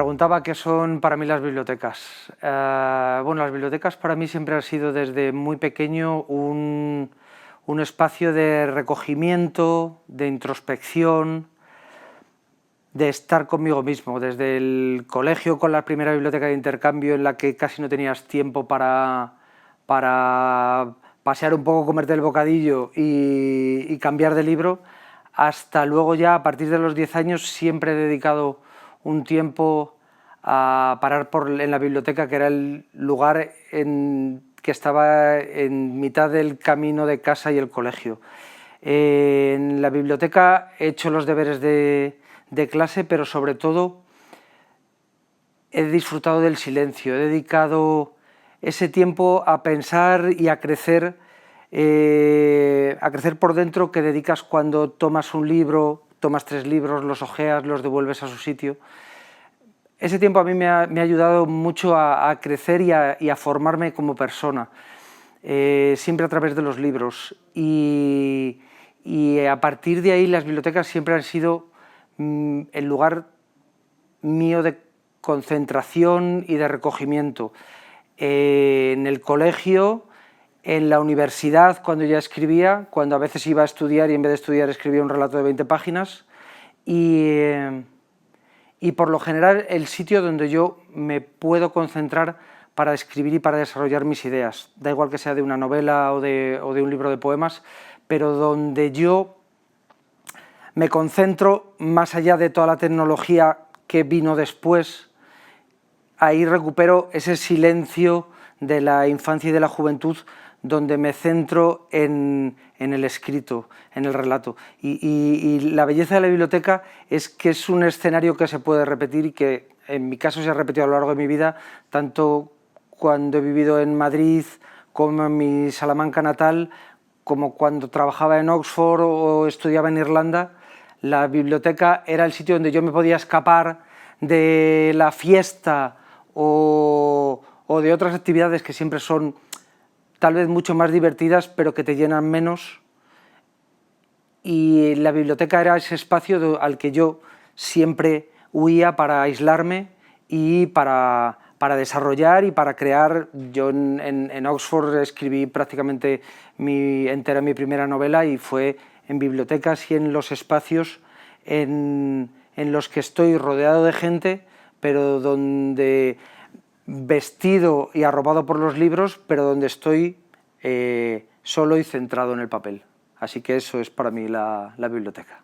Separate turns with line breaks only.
preguntaba qué son para mí las bibliotecas. Bueno, las bibliotecas para mí siempre han sido desde muy pequeño un espacio de recogimiento, de introspección, de estar conmigo mismo. Desde el colegio, con la primera biblioteca de intercambio en la que casi no tenías tiempo para pasear un poco, comerte el bocadillo y cambiar de libro, hasta luego ya a partir de los 10 años siempre he dedicado un tiempo a parar en la biblioteca, que era el lugar que estaba en mitad del camino de casa y el colegio. En la biblioteca he hecho los deberes de clase, pero sobre todo he disfrutado del silencio, he dedicado ese tiempo a pensar y a crecer por dentro, que dedicas cuando tomas un libro, tomas 3 libros, los hojeas, los devuelves a su sitio. Ese tiempo a mí me ha ayudado mucho a crecer y a formarme como persona, siempre a través de los libros. Y a partir de ahí las bibliotecas siempre han sido el lugar mío de concentración y de recogimiento. En el colegio, en la universidad, cuando ya escribía, cuando a veces iba a estudiar y en vez de estudiar escribía un relato de 20 páginas, y por lo general el sitio donde yo me puedo concentrar para escribir y para desarrollar mis ideas. Da igual que sea de una novela o de un libro de poemas, pero donde yo me concentro más allá de toda la tecnología que vino después. Ahí recupero ese silencio de la infancia y de la juventud, donde me centro en el escrito, en el relato. Y la belleza de la biblioteca es que es un escenario que se puede repetir y que en mi caso se ha repetido a lo largo de mi vida, tanto cuando he vivido en Madrid como en mi Salamanca natal, como cuando trabajaba en Oxford o estudiaba en Irlanda. La biblioteca era el sitio donde yo me podía escapar de la fiesta o de otras actividades que siempre son tal vez mucho más divertidas, pero que te llenan menos. Y la biblioteca era ese espacio al que yo siempre huía para aislarme y para desarrollar y para crear. Yo en Oxford escribí prácticamente entera mi primera novela y fue en bibliotecas y en los espacios en los que estoy rodeado de gente, pero donde vestido y arropado por los libros, pero donde estoy solo y centrado en el papel. Así que eso es para mí la biblioteca.